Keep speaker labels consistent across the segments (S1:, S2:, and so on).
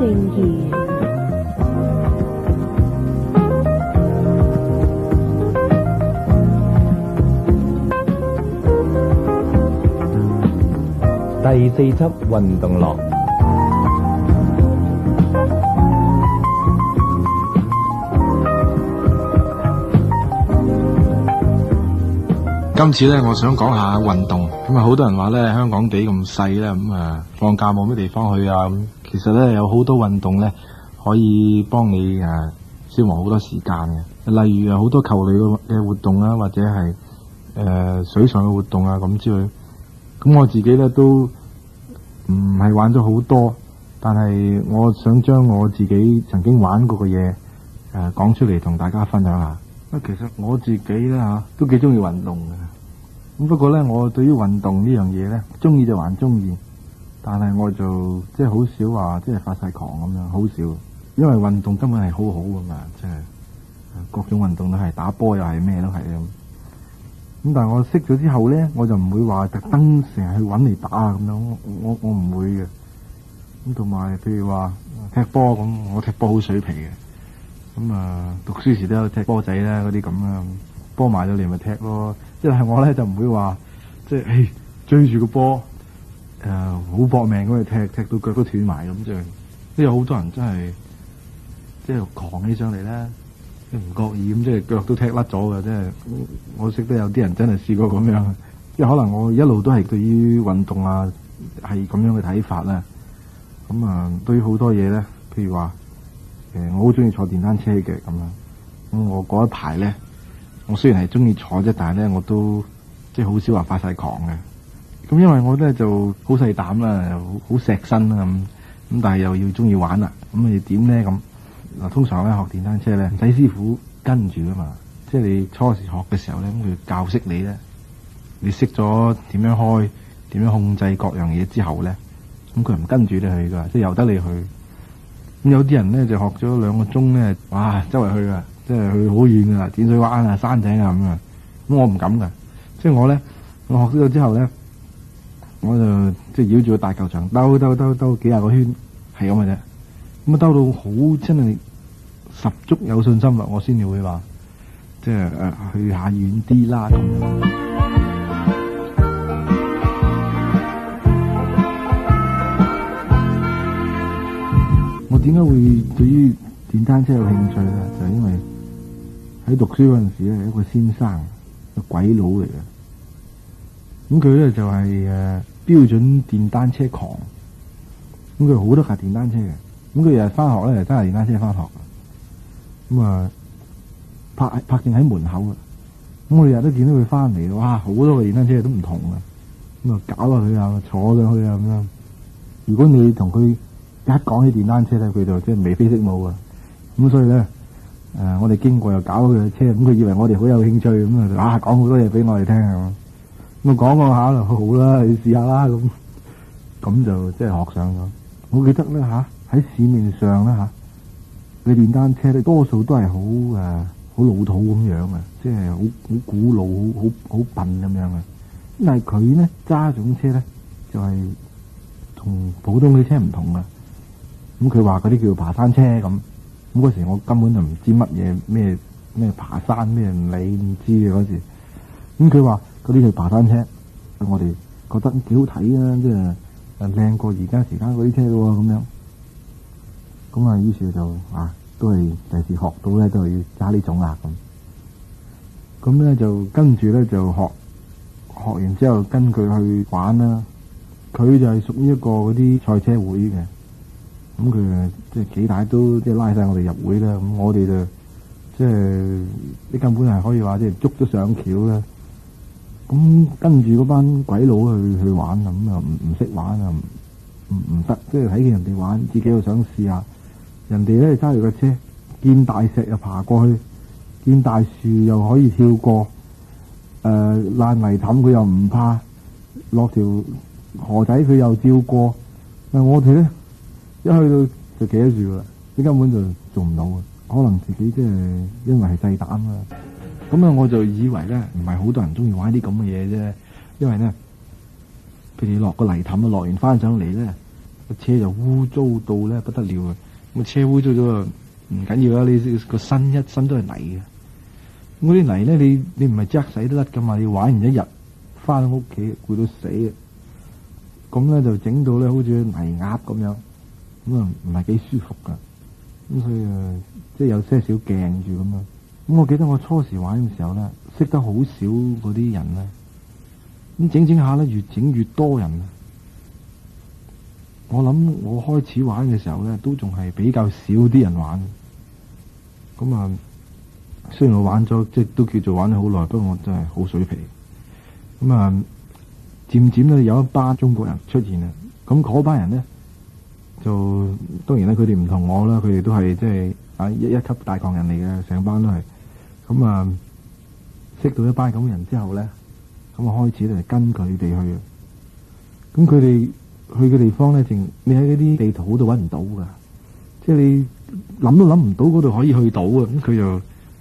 S1: 正言。
S2: 第四輯運動樂。
S3: 今次咧，我想講下運動。咁啊，好多人話咧，香港地咁細咧，放假冇咩地方去啊。咁其實咧，有好多運動咧，可以幫你消磨好多時間嘅。例如好多球類嘅活動啊，或者係水上嘅活動啊咁之類。咁我自己咧都唔係玩咗好多，但係我想將我自己曾經玩過嘅嘢講出嚟同大家分享下。其實我自己咧都幾中意運動嘅，咁不過咧我對於運動呢樣嘢咧，中意就還中意，但係我就即係好少話即係發晒狂咁樣，好少，因為運動根本係好好噶嘛，即係各種運動都係，打波又係咩都係咁。但係我識咗之後咧，我就唔會話特登成日去搵嚟打啊咁樣，我唔會嘅。咁同埋譬如話踢波咁，我踢波好水皮嘅。咁讀書時都有踢波仔啦，嗰啲咁啊，波埋咗嚟咪踢咯。即係我咧就唔會話即係追住個波好搏命咁去踢到腳都斷埋咁啫。即係有好多人真係即係狂起上嚟咧，唔覺意咁即係腳都踢甩咗嘅。即係我識得有啲人真係試過咁樣。即係可能我一路都係對於運動係咁樣嘅睇法啦。咁對於好多嘢咧，譬如話。我好中意坐電單車嘅咁樣，咁我嗰一排咧，我雖然係中意坐啫，但係咧我都即係好少話發晒狂嘅。咁因為我咧就好細膽啦，又好錫身啦咁，但係又要中意玩啦，咁你點咧咁？嗱，通常咧學電單車咧唔使師傅跟住噶嘛，即係你初時學嘅時候咧，咁佢教識你咧，你識咗點樣開、點樣控制各樣嘢之後咧，咁佢唔跟住你去噶，即係由得你去。咁有啲人咧就學咗2個鐘咧，哇，周圍去噶，即係去好遠噶，淺水灣啊、山頂啊咁啊。咁我唔敢噶，即係我學咗之後咧，我就即係繞住個大球場兜幾廿個圈，係咁嘅啫。咁兜到好真係十足有信心啦，我先至會話，即係去下遠啲啦咁。我點解會對於電單車有興趣咧？就係因為喺讀書嗰陣時咧，有一個先生，個鬼佬嚟嘅。咁佢咧就係標準電單車狂。咁佢好多架電單車嘅。咁佢日日翻學咧，就揸電單車翻學。咁泊定喺門口嘅。咁我日日都見到佢翻嚟，哇！好多個電單車都唔同嘅。咁搞落去啊，坐上去啊咁樣。如果你同佢一講起電單車咧，佢就即係眉飛色舞啊！咁所以咧，我哋經過又搞佢嘅車，咁佢以為我哋好有興趣，咁講好多嘢俾我哋聽啊！咁講下就好啦，你試下啦咁就即係學上咗。我記得咧喺市面上咧你電單車咧多數都係好老土咁樣啊，即係好古老、好笨咁樣啊。但係佢咧揸種車咧就係同普通嘅車唔同啊。咁佢話嗰啲叫爬山車咁嗰時我根本就唔知乜嘢咩爬山咩唔知嘅嗰時。咁佢話嗰啲係爬山車，我哋覺得幾好睇啊，即係靚過而家嗰啲車嘅喎咁樣。咁於是就都係第時學到咧都係要揸呢種啦咁。咁咧就跟住咧就學完之後跟佢去玩啦。佢就係屬於一個嗰啲賽車會嘅。咁佢即係幾大都即係拉晒我哋入會啦，咁我哋就即係你根本係可以話即係捉咗上橋啦。咁跟住嗰班鬼佬去玩咁唔識玩啊，唔得，即係睇見人哋玩，自己又想試下。人哋咧揸住個車，見大石又爬過去，見大樹又可以跳過，爛泥凼佢又唔怕，落條河仔佢又照過。但我哋咧一去到就企得住噶啦，你根本就做唔到嘅。可能自己即係因為係細膽啦。咁我就以為咧唔係好多人中意玩啲咁嘅嘢啫，因為咧譬如落個泥凼落完翻上嚟咧，個車就污糟到咧不得了啊！咁個車污糟咗啊，唔緊要啦，你個身一身都係泥嘅。咁嗰啲泥咧，你唔係即刻洗得甩噶嘛？你玩完一日，翻到屋企攰到死啊！咁咧就整到咧好似泥鴨咁樣，咁啊唔係幾舒服噶。咁所以即係有些少鏡住咁樣。咁我記得我初時玩嘅時候咧，識得好少嗰啲人咧，咁整下咧越整越多人。我諗我開始玩嘅時候咧，都仲係比較少啲人玩。咁啊，雖然我玩咗即係都叫做玩咗好耐，不過我真係好水皮。咁啊，漸漸咧有一班中國人出現啦。咁嗰班人咧就當然咧，佢哋唔同我啦，佢哋都係即係一級大抗人嚟嘅，成班都係。咁啊，識到一班咁嘅人之後咧，咁我開始咧跟佢哋去。咁佢哋去嘅地方咧，你喺嗰啲地圖度搵唔到噶，即係你諗都諗唔到嗰度可以去到啊！咁佢就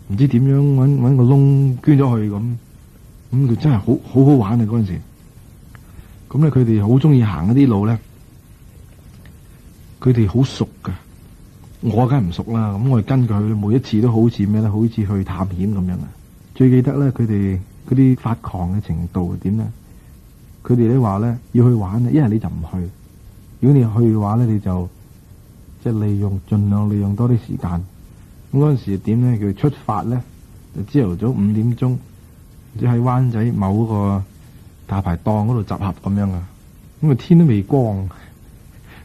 S3: 唔知點樣搵個窿捐咗去咁佢真係好好玩啊！嗰陣時，咁咧佢哋好中意行嗰啲路咧，佢哋好熟噶，我梗係唔熟啦。咁我哋跟佢去，每一次都好似咩咧，好似去探險咁樣啊！最記得咧，佢哋嗰啲發狂嘅程度係點咧？佢哋咧話咧要去玩咧，一係你就唔去。如果你去嘅話咧，你就即係盡量利用多啲時間。咁嗰陣時點咧？佢出發咧，就朝頭早5點鐘，即喺灣仔某個大排檔嗰度集合咁樣啊。咁啊天都未光，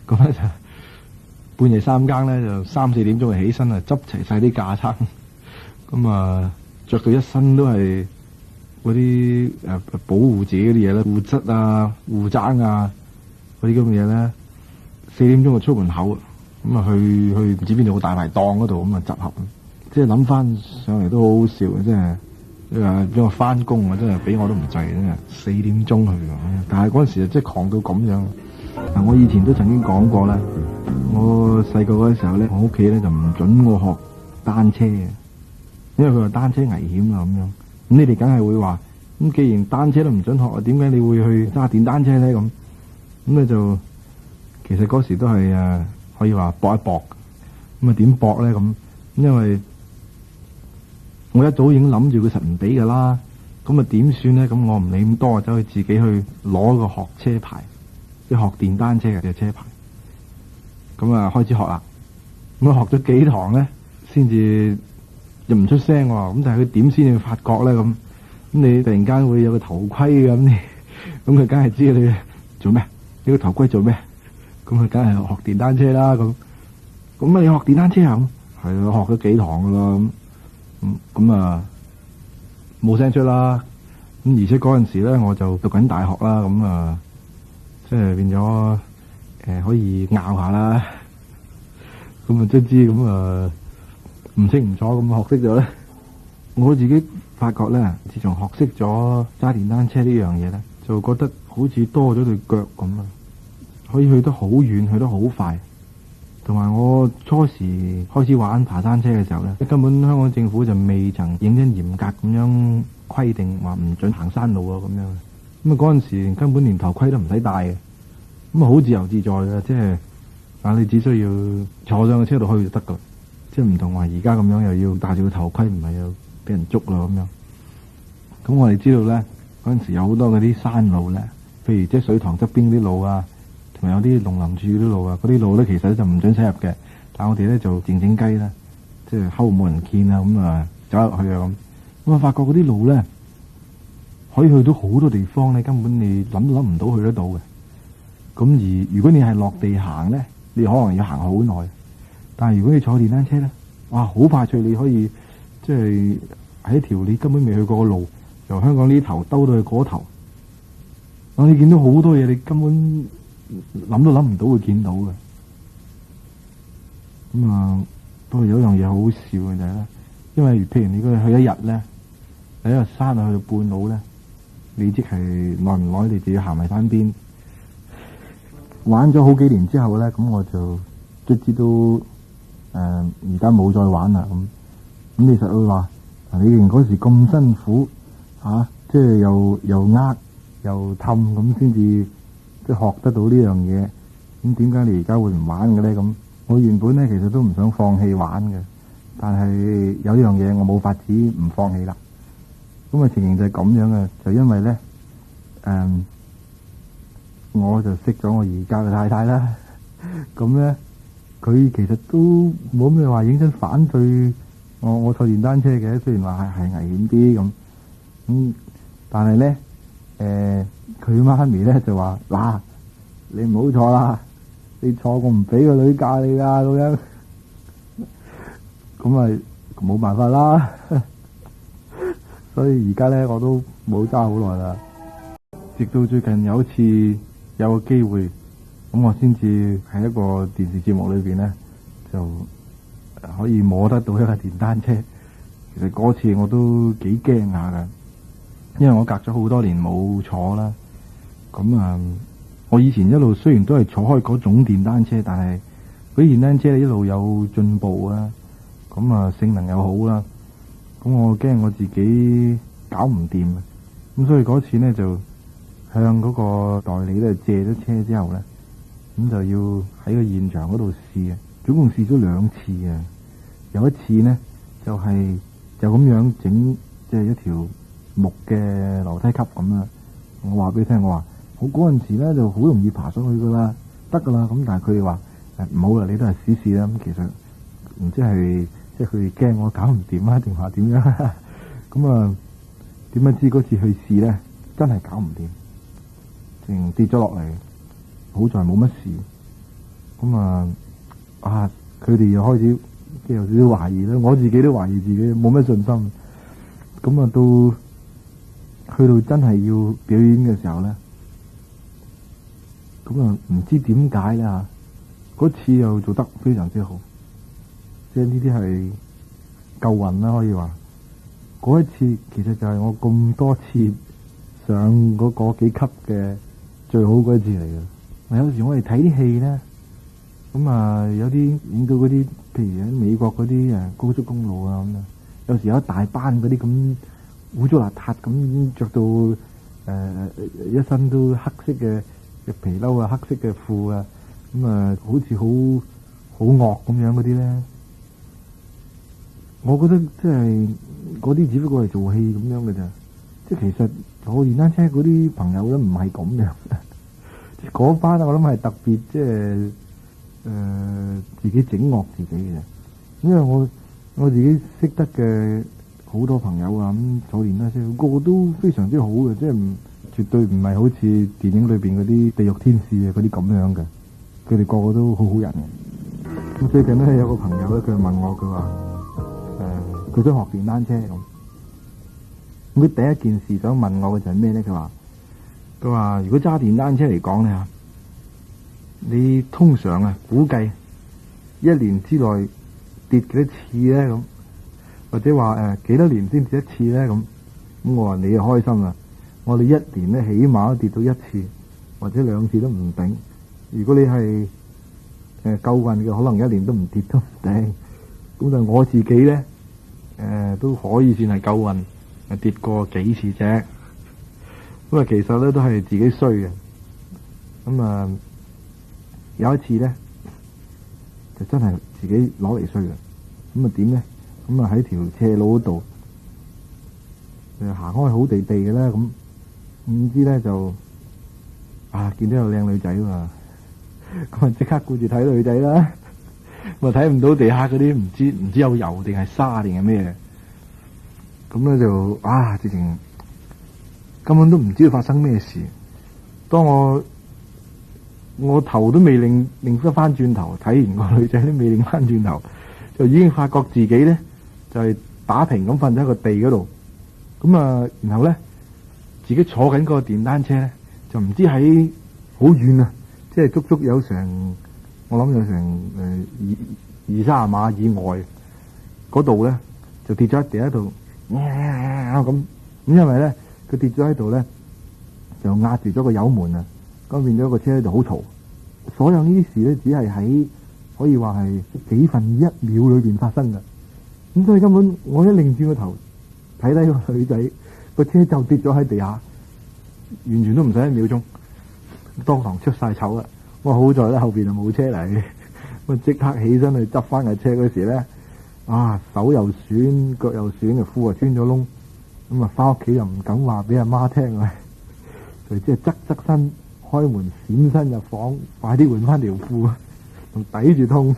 S3: 咁咧就半夜3更咧就3、4點鐘就起身啊，執齊晒啲架撐，咁啊着到一身都係嗰啲保護自己嗰啲嘢咧，護膝啊、護踭啊嗰啲咁嘅嘢咧，4點鐘就出門口，咁啊去唔知邊度個大排檔嗰度咁啊集合，即係諗翻上嚟都好好笑嘅，即係俾我翻工啊，真係俾我都唔制，真係4點鐘去，但係嗰陣時即係狂到咁樣。嗱，我以前都曾經講過啦，我細個嗰陣時候咧，我屋企咧就唔准我學單車嘅，因為佢話單車危險啊咁樣。咁你哋梗係會話，咁既然單車都唔准學，點解你會去揸電單車咧？咁咧就其實嗰時都係可以話搏一搏。咁啊點搏咧？咁因為我一早已經諗住佢實唔俾噶啦。咁啊點算咧？咁我唔理咁多，走去自己去攞個學車牌，即係學電單車嘅車牌。咁啊開始學啦。咁啊學咗幾堂咧，先至又唔出聲喎。咁但係佢點先至發覺咧？咁你突然間會有個頭盔咁，咁佢梗係知你做咩？你個頭盔做咩？咁佢梗係學電單車啦。咁啊你學電單車啊？係啊，學咗幾堂噶啦。咁啊冇聲出啦。咁而且嗰陣時咧，我就讀緊大學啦。咁啊即係變咗可以拗下啦。咁啊即知咁啊唔清唔楚咁學識咗咧。我自己發覺咧，自從學識咗揸電單車呢樣嘢咧，就覺得好似多咗對腳咁啊，可以去得好遠，去得好快。同埋我初時開始玩爬山車嘅時候咧，根本香港政府就未曾認真嚴格咁樣規定話唔准行山路啊咁樣。咁啊嗰陣時根本連頭盔都唔使戴嘅，咁啊好自由自在嘅，即係你只需要坐上個車度去就得噶，即係唔同話而家咁樣又要戴住個頭盔，唔係又俾人捉啦咁樣。咁我哋知道咧，嗰陣時有好多嗰啲山路咧，譬如即係水塘側邊啲路啊，同埋有啲農林處啲路啊，嗰啲路咧其實就唔准駛入嘅，但係我哋咧就靜靜雞啦，即係睺冇人見啊，咁啊走入去啊咁。咁啊發覺嗰啲路咧可以去到好多地方咧，根本你諗都諗唔到去得到嘅。咁而如果你係落地行咧，你可能要行好耐。但係如果你坐電單車咧，哇好快脆，你可以即係喺條你根本未去過嘅路，由香港呢頭兜到去嗰頭。你見到好多嘢，你根本諗都諗唔到會見到嘅。咁啊，不過有一樣嘢好好笑嘅就係咧，因為譬如你嗰去一日咧，喺個山啊去到半路咧，你即係耐唔耐你就要行埋山邊。玩咗好幾年之後咧，咁我就卒之都而家冇再玩啦。咁你實會話，你既然嗰時咁辛苦即係又呃又氹咁先至即係學得到呢樣嘢，
S1: 咁點解你而家會唔玩嘅咧？咁我原本咧其實都唔想放棄玩嘅，但係有一樣嘢我冇法子唔放棄啦。咁啊情形就係咁樣嘅，就因為咧，我就識咗我而家嘅太太啦。咁咧，佢其實都冇咩話認真反對我坐電單車嘅，雖然話係危險啲咁，但係咧，佢媽咪咧就話嗱，你唔好坐啦，你坐我唔俾個女嫁你噶咁樣，咁咪冇辦法啦。所以而家咧我都冇揸好耐啦，直到最近有一次有個機會，咁我先至喺一個電視節目裏邊咧就可以摸得到一架電單車。其實嗰次我都幾驚下噶，因為我隔咗好多年冇坐啦。咁我以前一路雖然都係坐開嗰種電單車，但係嗰啲電單車一路有進步啦，咁性能又好啦。咁我驚我自己搞唔掂，咁所以嗰次呢，就向嗰個代理咧借咗車之後咧，咁就要喺個現場嗰度試啊，總共試咗2次啊。有一次呢，就咁樣整，即係一條木嘅樓梯級咁啦。我話俾你聽，我話我嗰陣時咧就好容易爬上去噶啦，得噶啦。咁但係佢哋話唔好啦，你都係試試啦。咁其實唔知係即係佢哋驚我搞唔掂啊，定話點樣？咁點解知嗰次去試咧，真係搞唔掂，淨跌咗落嚟。好在冇乜事。咁佢哋又開始即係有少少懷疑啦，我自己都懷疑自己冇乜信心。咁去到真係要表演嘅時候咧，咁唔知點解啦，嗰次又做得非常之好，即係呢啲係夠運啦，可以話。嗰一次其實就係我咁多次上嗰幾級嘅最好嗰一次嚟嘅。有時我哋睇啲戲咧，咁有啲影到嗰啲，譬如喺美國嗰啲高速公路啊咁啊，有時有一大班嗰啲咁污糟邋遢咁，着到一身都黑色嘅皮褸啊，黑色嘅褲啊，好似好惡咁樣嗰啲咧。我覺得即係嗰啲只不過係做戲咁樣嘅咋，即係其實坐電單車嗰啲朋友咧唔係咁樣。嗰班我諗係特別即係自己整惡自己嘅，因為我自己識得嘅好多朋友啊，咁坐電單車個個都非常之好嘅，即係絕對唔係好似電影裏邊嗰啲地獄天使啊嗰啲咁樣嘅，佢哋個個都好好人嘅。咁最近咧有個朋友咧，佢問我，佢話佢想學電單車咁，佢第一件事想問我嘅就係咩咧？佢話如果揸電單車嚟講咧，你通常估計一年之內跌幾多次咧？咁或者話幾多年先跌一次咧？咁我話你就開心啦，我哋一年咧起碼都跌到1次或者2次都唔頂。如果你係夠運嘅，可能一年都唔跌都唔頂。咁但係我自己咧都可以算係夠運，跌過幾次啫。咁其實咧都係自己衰嘅。咁有一次咧就真係自己攞嚟衰嘅。咁點咧？咁喺條斜路嗰度行開好地地嘅啦。咁唔知咧就見到有靚女仔嘛，咁即刻顧住睇女仔啦。咁睇唔到地下嗰啲唔知有油定係沙定係咩？咁咧就直情根本都唔知道發生咩事。當我頭都未擰得翻轉頭，睇完個女仔都未擰翻轉頭，就已經發覺自己咧就係打平咁瞓喺個地嗰度。咁然後咧自己坐緊嗰個電單車咧，就唔知喺好遠啊，即係足足有成我諗有成20-30碼以外嗰度咧，就跌咗喺地喺度咁。因為咧佢跌咗喺度咧，就壓住咗個油門啊，咁變咗個車喺度好嘈。所有呢啲事咧，只係喺可以話係幾分1秒裏邊發生噶。咁所以根本我一擰轉個頭睇睇個女仔，個車就跌咗喺地下，完全都唔使1秒鐘，當堂出晒醜啦。我好在咧後邊就冇車嚟，我即刻起身去執翻架車嗰時咧，手又損，腳又損，條褲啊穿咗窿，咁啊翻屋企又唔敢話俾阿媽聽啊，就即係側身開門閃身入房，快啲換翻條褲，仲抵住痛，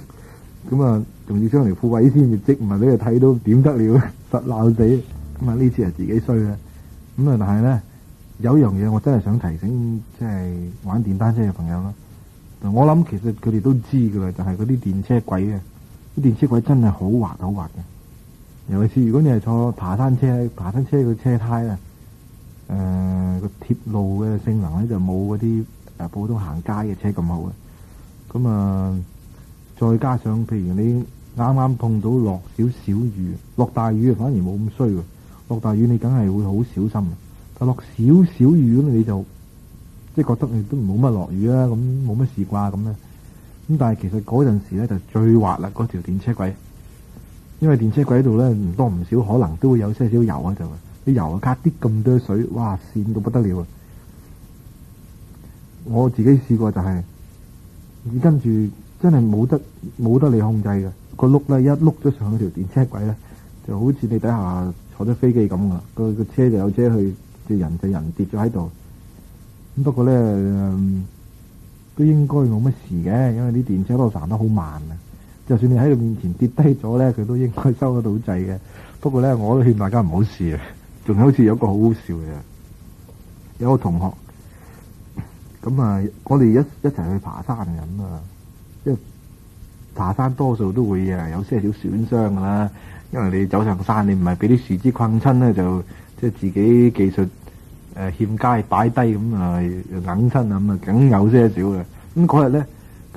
S1: 咁啊仲要將條褲毀屍滅跡，唔係俾佢睇到點得了，實鬧死。咁啊呢次係自己衰啦，咁啊但係咧有一樣嘢我真係想提醒，即係玩電單車嘅朋友啦。我諗其實佢哋都知噶啦，就係嗰啲電車軌啊，啲電車軌真係好滑好滑嘅。尤其是如果你係坐爬山車個車胎啊，個貼路嘅性能咧就冇嗰啲普通行街嘅車咁好嘅。咁啊，再加上譬如你啱啱碰到落少少雨，落大雨反而冇咁衰喎。落大雨你梗係會好小心，但落少少雨咁你就即係覺得你都冇乜落雨啦，咁冇乜事啩咁咧。咁但係其實嗰陣時咧就最滑啦，嗰條電車軌，因為電車軌度咧唔多唔少可能都會有些少油喺度，啲油加啲咁多水，哇跣到不得了啊！我自己試過就係、跟住真係冇得你控制嘅，個轆咧一碌咗上條電車軌咧，就好似你底下坐咗飛機咁噶，個車就有車去，隻人跌咗喺度。咁不過咧，都應該冇乜事嘅，因為啲電車都行得好慢啊。就算你喺佢面前跌低咗咧，佢都應該收得到掣嘅。不過咧，我都勸大家唔好試啊。仲好似有個好好笑嘅，有個同學咁啊，我哋一齊去爬山咁啊，即係爬山多數都會有些少損傷噶啦。因為你走上山，你唔係俾啲樹枝困親咧，就即係自己技術欠佳擺低咁啊，硬親啊，咁啊，梗有些少嘅。咁嗰日咧，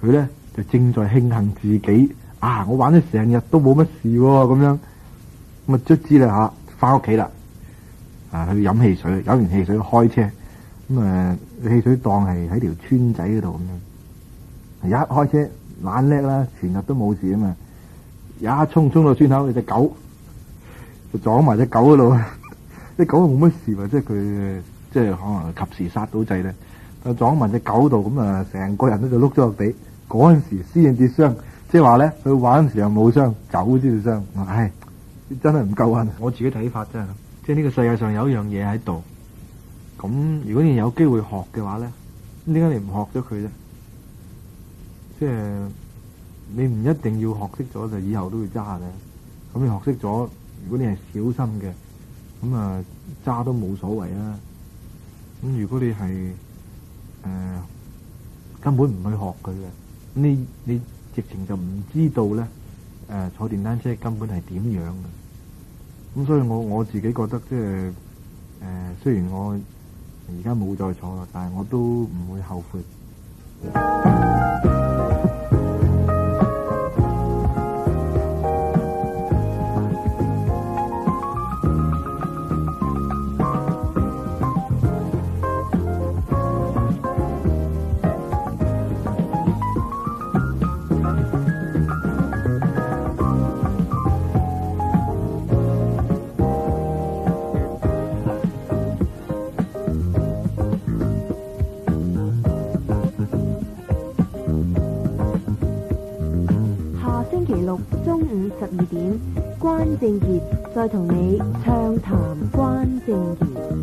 S1: 佢咧就正在慶幸自己我玩咗成日都冇乜事喎，咁樣咁啊，卒之啦嚇，翻屋企啦，去飲汽水，飲完汽水開車，咁汽水檔係喺條村仔嗰度咁樣，一開車懶叻啦，全日都冇事啊嘛。一衝到村口，有隻狗就撞埋隻狗嗰度，隻狗冇乜事喎，即係佢即係可能及時剎到掣咧，就撞埋隻狗度，咁啊成個人都就碌咗落地。嗰陣時先至傷，即係話咧佢玩嗰時又冇傷，狗先至傷。唉，真係唔夠運。我自己睇法真係，即係呢個世界上有一樣嘢喺度，咁如果你有機會學嘅話咧，點解你唔學咗佢咧？即係。你唔一定要學識咗就以後都會揸嘅，咁你學識咗，如果你係小心嘅，咁啊揸都冇所謂啦。咁如果你係根本唔去學佢嘅，你直情就唔知道咧，坐電單車根本係點樣嘅。咁所以我自己覺得即係雖然我而家冇再坐啦，但係我都唔會後悔。
S4: 星期六中午12點，關正傑再同你暢談關正傑。